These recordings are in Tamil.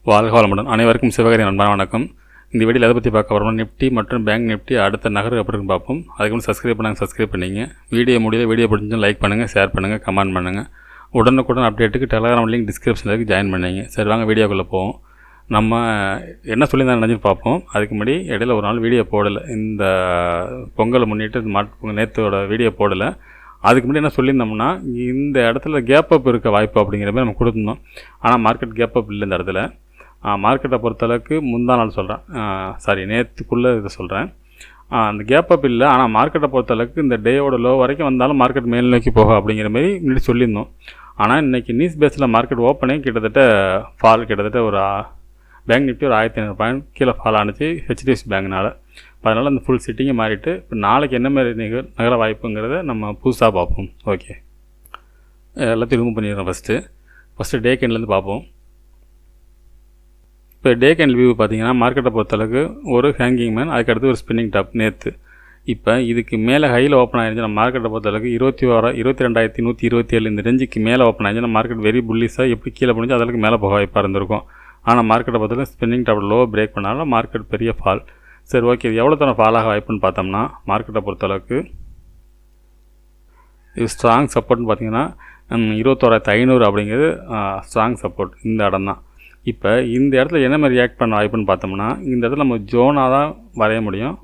வாழ்க வளமுடன். அனைவருக்கும் சிவகாரி நண்பன் வணக்கம். இந்த வீடியோவில் எதை பற்றி பார்க்க வரோம்னா நிஃப்டி மற்றும் பேங்க் நிஃப்டி அடுத்த நகர் எப்படின்னு பார்ப்போம். அதுக்கு முன்னாடி சப்ஸ்கிரைப் பண்ணிங்க. வீடியோ பிடிச்சிருந்தா லைக் பண்ணுங்கள், ஷேர் பண்ணுங்கள், கமெண்ட் பண்ணுங்கள். உடனுக்குடன் அப்டேட்டுக்கு டெலகிராம் லிங்க் டிஸ்கிரிப்ஷனில் இருக்குது, ஜாயின் பண்ணிங்க. சரி வாங்க வீடியோக்குள்ளே போவோம். நம்ம என்ன சொல்லியிருந்தா நினச்சின்னு பார்ப்போம். அதுக்கு முன்னாடி இடையில ஒரு நாள் வீடியோ போடலை, இந்த பொங்கலை முன்னிட்டு நேற்றோட வீடியோ போடலை. அதுக்கு முன்னாடி என்ன சொல்லியிருந்தோம்னா இந்த இடத்துல கேப் அப் இருக்க வாய்ப்பு அப்படிங்கிற மாதிரி நம்ம கொடுத்துருந்தோம். ஆனால் மார்க்கெட் கேப் அப் இல்லை. இந்த இடத்துல மார்க்கெட்டை பொறுத்தளவுக்கு முந்தா நாள் சொல்கிறேன், நேற்றுக்குள்ளே இதை சொல்கிறேன். அந்த கேப் அப் இல்லை. ஆனால் மார்க்கெட்டை பொறுத்தளவுக்கு இந்த டேயோட லோ வரைக்கும் வந்தாலும் மார்க்கெட் மேல் நோக்கி போகும் அப்படிங்கிற மாதிரி முன்னாடி சொல்லியிருந்தோம். ஆனால் இன்றைக்கி நியூஸ் பேஸில் மார்க்கெட் ஓப்பனே கிட்டத்தட்ட ஒரு பேங்க் நிஃப்டி ஒரு 1500 பாயிண்ட் கீழே ஃபால் ஆனிச்சு ஹெச்டிஎஃப்சி பேங்க்னால். அதனால் அந்த ஃபுல் சிட்டிங்கை மாறிட்டு இப்போ நாளைக்கு என்ன மாதிரி நகர வாய்ப்புங்கிறத நம்ம புதுசாக பார்ப்போம். ஓகே, எல்லாத்தையும் ரிமூவ் பண்ணிடுறோம். ஃபஸ்ட்டு டே கேண்ட்லேருந்து பார்ப்போம். இப்போ டே கேண்டில் வியூ பார்த்தீங்கன்னா மார்க்கெட்டை பொறுத்தளவுக்கு ஒரு ஹேங்கிங் மேன், அதுக்கடுத்து ஒரு ஸ்பின்னிங் டாப் நேற்று. இப்போ இதுக்கு மேலே ஹையில் ஓப்பன் ஆகிருந்துச்சு. நம்ம மார்க்கெட்டை பொறுத்தளவுக்கு 22,127 இந்த ரேஞ்சுக்கு மேலே ஓப்பன் ஆகிடுச்சு. நம்ம மார்க்கெட் வெரி புல்லிஸாக எப்படி கீழே போனிச்சு அதற்கு மேலே போக வாய்ப்பாக இருந்திருக்கும். ஆனால் மார்க்கெட்டை பொறுத்தளவுக்கு ஸ்பின்னிங் டாப் லோ பிரேக் பண்ணாலும் மார்க்கெட் பெரிய ஃபால். சரி ஓகே, இது எவ்வளோ தூரம் ஃபால் ஆக வாய்ப்புன்னு பார்த்தோம்னா மார்க்கெட்டை பொறுத்தளவுக்கு இது ஸ்ட்ராங் சப்போர்ட்னு பார்த்தீங்கன்னா 21,500 அப்படிங்கிறது ஸ்ட்ராங் சப்போர்ட். இந்த இடம் தான். இப்போ இந்த இடத்துல என்ன மாதிரி ரியாக்ட் பண்ண வாய்ப்புன்னு பார்த்தோம்னா இந்த இடத்துல நம்ம ஜோனாக தான் வரைய முடியும்.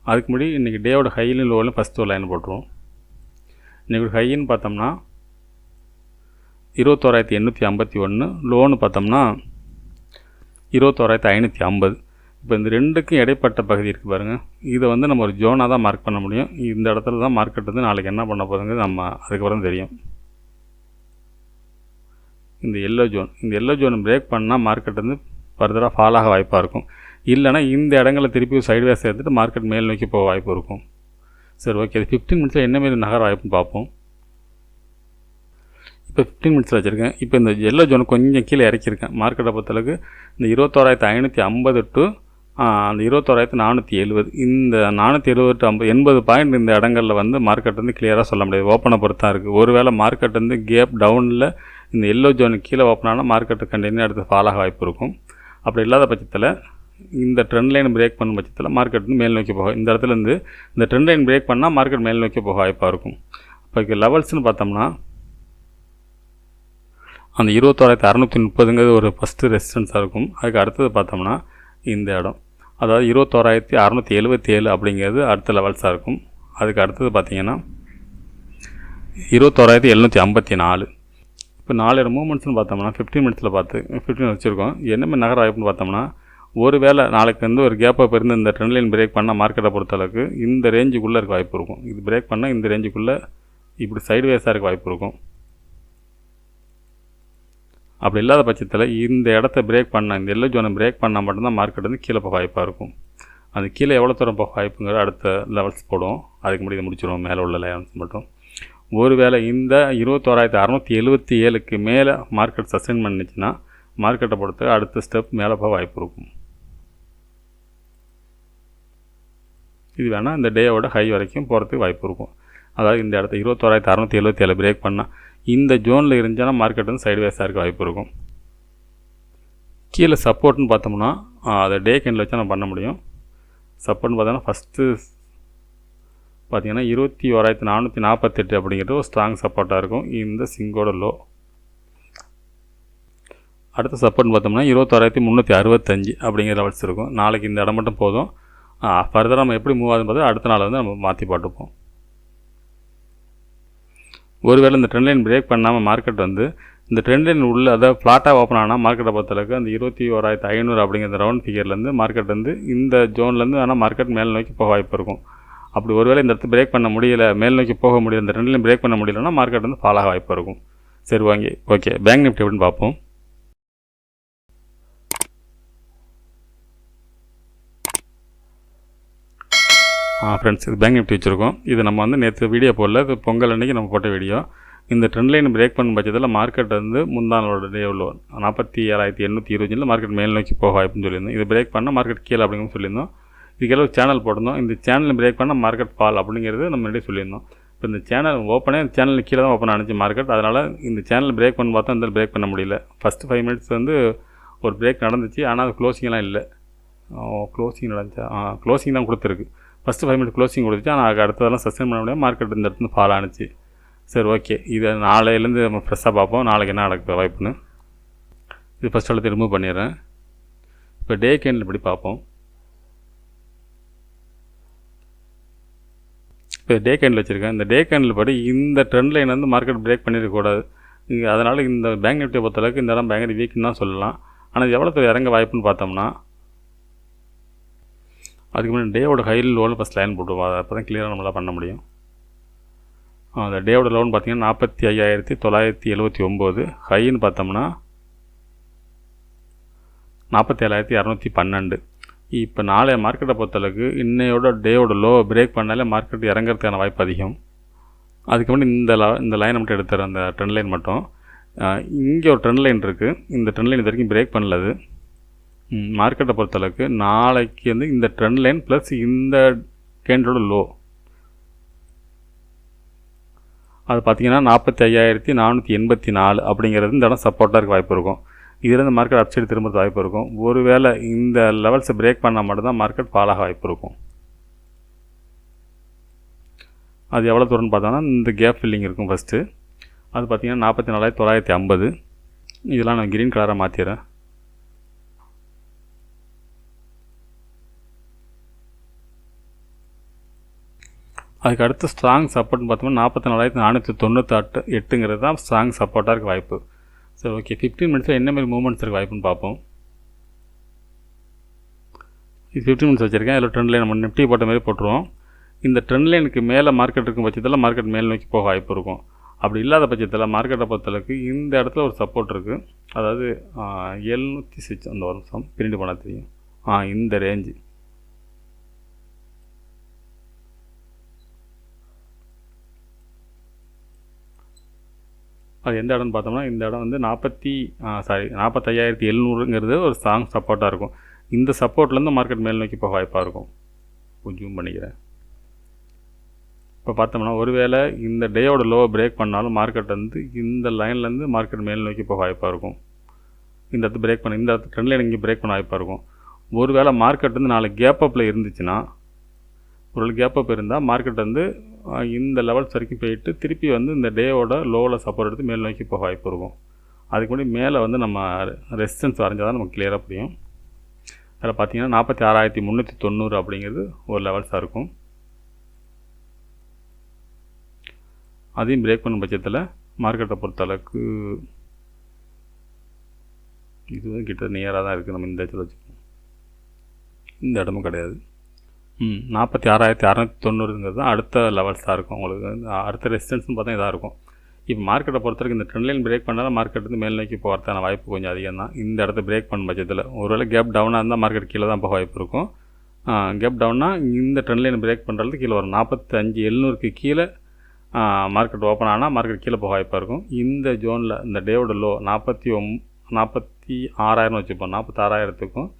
அதுக்கு முன்னாடி இன்றைக்கி டேவோட ஹையிலும் லோவிலும் ஃபஸ்ட்டு ஒரு லைன் போட்டுருவோம். இன்றைக்கி ஹையின்னு பார்த்தோம்னா 21,851, லோன்னு பார்த்தோம்னா 21,550. இப்போ இந்த ரெண்டுக்கும் இடைப்பட்ட பகுதி இருக்குது பாருங்கள். இதை நம்ம ஒரு ஜோனாக தான் மார்க் பண்ண முடியும். இந்த இடத்துல தான் மார்க்கெட் நாளைக்கு என்ன பண்ண போகுதுங்கிறது நம்ம அதுக்கப்புறம் தெரியும். இந்த எல்லோ ஜோன் பிரேக் பண்ணால் மார்க்கெட் ஃபர்தராக ஃபால் ஆக வாய்ப்பாக இருக்கும். இல்லைனா இந்த இடங்களில் திருப்பி சைட்வேஸ் எடுத்துகிட்டு மார்க்கெட் மேல் நோக்கி போக வாய்ப்பு இருக்கும். சரி ஓகே, அது 15 மினிட்ஸில் என்ன மாரி நகர வாய்ப்புன்னு பார்ப்போம். இப்போ 15 மினிட்ஸில் வச்சுருக்கேன். இப்போ இந்த எல்லோ ஜோன் கொஞ்சம் கீழே இறக்கியிருக்கேன். மார்க்கெட்டை பொறுத்தளவுக்கு இந்த 21,550 டு அந்த 21,470, இந்த 470 to 80 பாயிண்ட் இந்த இடங்களில் மார்க்கெட் கிளியராக சொல்ல முடியாது. ஓப்பனை பொறுத்து தான் இருக்குது. ஒருவேளை மார்க்கெட் கேப் டவுனில் இந்த எல்லோ ஜோனுக்கு கீழே ஓப்பனான மார்க்கெட்டு கண்டினியூ அடுத்து ஃபால் ஆக வாய்ப்பு இருக்கும். அப்படி இல்லாத பட்சத்தில் இந்த ட்ரெண்ட் லைன் பிரேக் பண்ணும் பட்சத்தில் மார்க்கெட் மேல் நோக்கி போகும். இந்த இடத்துலேருந்து இந்த ட்ரெண்ட் லைன் பிரேக் பண்ணால் மார்க்கெட் மேல் நோக்கி போக வாய்ப்பாக இருக்கும். இப்போ லெவல்ஸ்னு பார்த்தோம்னா அந்த 21,630ங்கிறது ஒரு ஃபஸ்ட்டு ரெசிஸ்டன்ஸாக இருக்கும். அதுக்கு அடுத்தது பார்த்தோம்னா இந்த இடம், அதாவது 21,677 அப்படிங்கிறது அடுத்த லெவல்ஸாக இருக்கும். அதுக்கு அடுத்தது பார்த்திங்கன்னா 21,754. இப்போ 4 மூமெண்ட்ஸ்னு பார்த்தோம்னா 15 மினிட்ஸில் 15 வச்சுருக்கோம். என்னமே நகர வாய்ப்புன்னு பார்த்தோம்னா ஒரு வேளை நாளைக்கு ஒரு கேப் அப் இருந்து இந்த ட்ரெண்ட் லைன் பிரேக் பண்ணால் மார்க்கெட்டை பொறுத்தளவுக்கு இந்த ரேஞ்சுக்குள்ளே இருக்க வாய்ப்பு இருக்கும். இது பிரேக் பண்ணால் இந்த ரேஞ்சுக்குள்ளே இப்படி சைட்வேஸாக இருக்க வாய்ப்பு இருக்கும். அப்படி இல்லாத பட்சத்தில் இந்த இடத்த பிரேக் பண்ணால், இந்த எல்லோ ஜோனை பிரேக் பண்ணால் மட்டும்தான் மார்க்கெட் கீழே போக வாய்ப்பாக இருக்கும். அது கீழே எவ்வளோ தூரம் போக வாய்ப்புங்கிற அடுத்த லெவல்ஸ் போடுவோம். அதுக்கு முன்னாடி முடிச்சிடுவோம் மேலே உள்ள லைன்ஸ் மட்டும். ஒருவேளை இந்த 21,677க்கு மேலே மார்க்கெட் சஸ்டெயின் பண்ணிச்சுன்னா மார்க்கெட்டை பொறுத்த அடுத்த ஸ்டெப் மேலே போக வாய்ப்பு இருக்கும். இது வேணால் இந்த டேயோட ஹை வரைக்கும் போகிறதுக்கு வாய்ப்பு இருக்கும். அதாவது இந்த இடத்த 21,677 பிரேக் பண்ணால் இந்த ஜோனில் இருந்துச்சுன்னா மார்க்கெட் சைட்வேஸாக இருக்க வாய்ப்பு இருக்கும். கீழே சப்போர்ட்னு பார்த்தோம்னா அதை டே கேண்டில் வச்சா நம்ம பண்ண முடியும். சப்போர்ட்னு பார்த்தோன்னா ஃபஸ்ட்டு பார்த்திங்கன்னா 21,448 அப்படிங்கிறது ஒரு ஸ்ட்ராங் சப்போர்ட்டாக இருக்கும். இந்த சிங்கோட லோ. அடுத்த சப்போர்ட்னு பார்த்தோம்னா 21,365 அப்படிங்கிற லெவல்ஸ் இருக்கும். நாளைக்கு இந்த இடம் மட்டும் போதும். ஃபர்தராக நம்ம எப்படி மூவ் ஆகுதுன்னு பார்த்தா அடுத்த நாள் நம்ம மாற்றி பார்த்துப்போம். ஒருவேளை இந்த ட்ரெண்ட் லைன் பிரேக் பண்ணாமல் மார்க்கெட் இந்த ட்ரெண்ட் லைன் உள்ள அதாவது ஃப்ளாட்டாக ஓப்பன் ஆனால் மார்க்கெட்டை பொறுத்தளவுக்கு அந்த 21,500 அப்படிங்கிற ரவுண்ட் ஃபிகர்லேருந்து மார்க்கெட் இந்த ஜோன்லேருந்து ஆனால் மார்க்கெட் மேல் நோக்கி போக வாய்ப்பு இருக்கும். அப்படி ஒருவேளை இந்த இடத்துல பிரேக் பண்ண முடியல, மேல் நோக்கி போக முடியல, இந்த ட்ரெண்ட் லைன் பிரேக் பண்ண முடியலன்னா மார்க்கெட் ஃபால் ஆக வாய்ப்பு இருக்கும். சரி ஓகே, பேங்க் நிஃப்டி எப்படின்னு பார்ப்போம். ஃப்ரெண்ட்ஸ், இது பேங்க் நிஃப்டி வச்சுருக்கோம். இது நம்ம நேற்று வீடியோ போடல, இது பொங்கல் அன்றைக்கி நம்ம போட்ட வீடியோ. இந்த ட்ரெண்ட் லைன் பிரேக் பண்ணும் பட்சத்தில் மார்க்கெட் முந்தானோட டே உள்ள 47,820 மார்க்கெட் மேல் நோக்கி போக வாய்ப்புன்னு சொல்லியிருந்தோம். இது பிரேக் பண்ணால் மார்க்கெட் கீழே அப்படிங்கிறது சொல்லியிருந்தோம். இதுக்கெல்லாம் சேனல் போட்டிருந்தோம். இந்த சேனல் பிரேக் பண்ணால் மார்க்கெட் ஃபால் அப்படிங்கிறது நம்ம முன்னாடி சொல்லியிருந்தோம். இப்போ இந்த சேனல் ஓப்பனே சேனல் கீழே தான் ஓப்பன் ஆனிச்சு மார்க்கெட். அதனால் இந்த சேனல் பிரேக் பண்ணி பார்த்தா இந்த பிரேக் பண்ண முடியல. ஃபஸ்ட்டு 5 மினிட்ஸ் ஒரு பிரேக் நடந்துச்சு, ஆனால் அது க்ளோசிங்லாம் இல்லை. க்ளோசிங் நடந்துச்சா? க்ளோசிங் தான் கொடுத்துருக்கு. ஃபஸ்ட்டு 5 மினிட் க்ளோசிங் கொடுத்துச்சு, ஆனால் அதுக்கு அடுத்ததெல்லாம் சஸ்டெயின் பண்ண முடியாது, மார்க்கெட் இந்த இடத்துல ஃபால் ஆணுச்சு. சரி, ஓகே, இதை நாளையிலேருந்து நம்ம ஃப்ரெஷ்ஷாக பார்ப்போம், நாளைக்கு என்ன நடக்குது வாய்ப்புன்னு. இது ஃபஸ்ட் எடுத்து ரிமூவ் பண்ணிடுறேன். இப்போ டே கேண்டில் இப்படி பார்ப்போம். இப்போ டே கேண்டில் வச்சுருக்கேன். இந்த டே கேண்டில் படி இந்த ட்ரெண்ட் லைன் வந்து மார்க்கெட் பிரேக் பண்ணிடக்கூடாது. அதனால் இந்த பேங்க் நிஃப்டியை பொறுத்தளவுக்கு இந்த இடம் பயங்கர வீக்குன்னு தான் சொல்லலாம். ஆனால் எவ்வளோ இறங்க வாய்ப்புன்னு பார்த்தோம்னா, அதுக்கு முன்னாடி டேவோட ஹையில் லோவில் ஃபஸ்ட் லைன் போட்டுருவோம். அப்போ தான் கிளியராக நம்மளால் பண்ண முடியும். அந்த டேவோட லோன் பார்த்திங்கன்னா 45,979, ஹைன்னு பார்த்தோம்னா 47,212. இப்போ நாளைய மார்க்கெட்டை பொறுத்தளவுக்கு இன்னையோட டேவோட லோ பிரேக் பண்ணாலே மார்க்கெட் இறங்கிறதுக்கான வாய்ப்பு அதிகம். அதுக்கு முன்னாடி இந்த லைனை மட்டும் எடுத்துறேன், அந்த ட்ரெண்ட் லைன் மட்டும். இங்கே ஒரு ட்ரெண்ட் லைன் இருக்குது, இந்த ட்ரெண்ட் லைன் இது வரைக்கும் பிரேக் பண்ணலது. மார்க்கெட்டை பொறுத்தளவுக்கு நாளைக்கு வந்து இந்த ட்ரெண்ட் லைன் ப்ளஸ் இந்த கேண்டலோட லோ அது பார்த்திங்கன்னா 45,484 அப்படிங்கிறது இந்த இடம் சப்போர்ட்டாக இருக்க வாய்ப்பு இருக்கும். இதிலேருந்து மார்க்கெட் அப்சைடு திரும்புறது வாய்ப்பு இருக்கும். ஒருவேளை இந்த லெவல்ஸை பிரேக் பண்ணால் மட்டும்தான் மார்க்கெட் ஃபால் ஆக வாய்ப்பு இருக்கும். அது எவ்வளோ தூரம்னு பார்த்தோன்னா இந்த கேப் ஃபில்லிங் இருக்கும் ஃபஸ்ட்டு. அது பார்த்திங்கன்னா 44,950. இதெல்லாம் நான் க்ரீன் கலராக மாற்றிடுறேன். அதுக்கு அடுத்து ஸ்ட்ராங் சப்போர்ட்னு பார்த்தோம்னா 44,498 தான் ஸ்ட்ராங் சப்போர்ட்டாக இருக்க வாய்ப்பு. சரி, ஓகே, 15 மினிட்ஸில் என்ன மாதிரி மூவ்மெண்ட்ஸ் இருக்க வாய்ப்புன்னு பார்ப்போம். இது 15 மினிட்ஸ் வச்சுருக்கேன். அதில் ட்ரெண்ட் லைன் நம்ம நிஃப்டி போட்ட மாதிரி போட்டுருவோம். இந்த ட்ரெண்ட் லைனுக்கு மேலே மார்க்கெட் இருக்கும் பட்சத்தில் மார்க்கெட் மேல் நோக்கி போக வாய்ப்பு இருக்கும். அப்படி இல்லாத பட்சத்தில் மார்க்கெட்டை பொறுத்தளவுக்கு இந்த இடத்துல ஒரு சப்போர்ட் இருக்குது. அதாவது 706 அந்த வருஷம் பிரிண்ட் பண்ண தெரியும். இந்த ரேஞ்சு அது எந்த இடம்னு பார்த்தோம்னா இந்த இடம் வந்து 45,700ங்கிறது ஒரு ஸ்ட்ராங் சப்போர்ட்டாக இருக்கும். இந்த சப்போர்ட்லேருந்து மார்க்கெட் மேல் நோக்கி போக வாய்ப்பாக இருக்கும். கொஞ்சம் பண்ணிக்கிறேன். இப்போ பார்த்தோம்னா ஒருவேளை இந்த டேயோட லோவை பிரேக் பண்ணாலும் மார்க்கெட் வந்து இந்த லைன்லேருந்து மார்க்கெட் மேல் நோக்கி போக வாய்ப்பாக இருக்கும். இந்த இடத்து பிரேக் பண்ண இந்த இடத்து ட்ரெண்ட் லைன் இங்கே பிரேக் பண்ண வாய்ப்பாக இருக்கும். ஒருவேளை மார்க்கெட் வந்து நாளைக்கு கேப் அப்பில் இருந்துச்சுன்னா, ஒரு கேப் அப் இருந்தால் மார்க்கெட் வந்து இந்த லெவல்ஸ் வரைக்கும் போயிட்டு திருப்பி வந்து இந்த டேவோட லோவில் சப்போர்ட் எடுத்து மேல் நோக்கி போக வாய்ப்பு இருக்கும். அதுக்கு முன்னாடி மேலே வந்து நம்ம ரெசிஸ்டன்ஸ் வரைஞ்சால் தான் நமக்கு கிளியராக புரியும். அதில் பார்த்தீங்கன்னா 46,390 அப்படிங்கிறது ஒரு லெவல்ஸாக இருக்கும். அதையும் பிரேக் பண்ணும் பட்சத்தில் மார்க்கெட்டை பொறுத்தளவுக்கு இது வந்து கிட்ட நியராக தான் இருக்குது. நம்ம இந்த இடத்துல வச்சுக்கோம், இந்த இடமும் கிடையாது. 46,690ங்கிறது தான் அடுத்த லெவல்ஸாக இருக்கும். உங்களுக்கு அடுத்த ரெசிஸ்டன்ஸ்னு பார்த்தா இதாக இருக்கும். இப்போ மார்க்கெட்டை பொறுத்தவரைக்கும் இந்த ட்ரெண்ட் லைன் பிரேக் பண்ணாலும் மார்க்கெட் வந்து மேல் நோக்கி போகிறதுக்கான வாய்ப்பு கொஞ்சம் அதிகம் தான். இந்த இடத்த பிரேக் பண்ணும் பட்சத்தில் ஒருவேளை கேப் டவுனாக இருந்தால் மார்க்கெட் கீழே தான் போக வாய்ப்பு இருக்கும். கேப் டவுனால் இந்த ட்ரெண்ட் லைன் பிரேக் பண்ணுறதுக்கு கீழே வரும். 45,700க்கு கீழே மார்க்கெட் ஓப்பன் ஆனால் மார்க்கெட் கீழே போக வாய்ப்பாக இருக்கும். இந்த ஜோனில் இந்த டேவோட லோ 46,000 வச்சுப்போம். 46,000க்கும்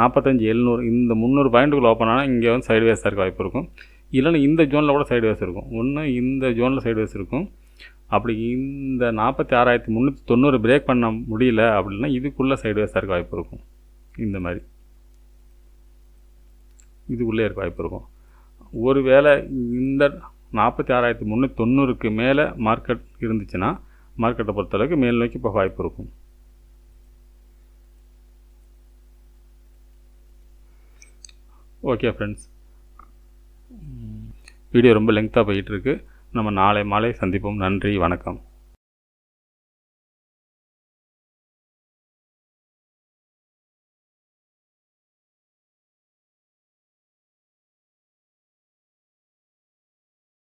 45,700 இந்த 300 பாயிண்ட்டுக்குள்ள ஓப்பன் ஆனால் இங்கே வந்து சைடுவேஸாக இருக்க வாய்ப்பு இருக்கும். இல்லைன்னா இந்த ஜோனில் கூட சைடுவேஸ் இருக்கும். ஒன்று இந்த ஜோனில் சைடுவேஸ் இருக்கும். அப்படி இந்த 46,390 பிரேக் பண்ண முடியல அப்படின்னா இதுக்குள்ளே சைடுவேஸாக இருக்க வாய்ப்பு இருக்கும். இந்த மாதிரி இதுக்குள்ளே இருக்க வாய்ப்பு இருக்கும். ஒருவேளை இந்த 46,390க்கு மேலே மார்க்கெட் இருந்துச்சுன்னா மார்க்கெட்டை பொறுத்தளவுக்கு மேல் நோக்கி போக வாய்ப்பு இருக்கும். ஓகே ஃப்ரெண்ட்ஸ், வீடியோ ரொம்ப லெங்க்த்தாக போயிட்டுருக்கு. நம்ம நாளை மாலை சந்திப்போம். நன்றி, வணக்கம்.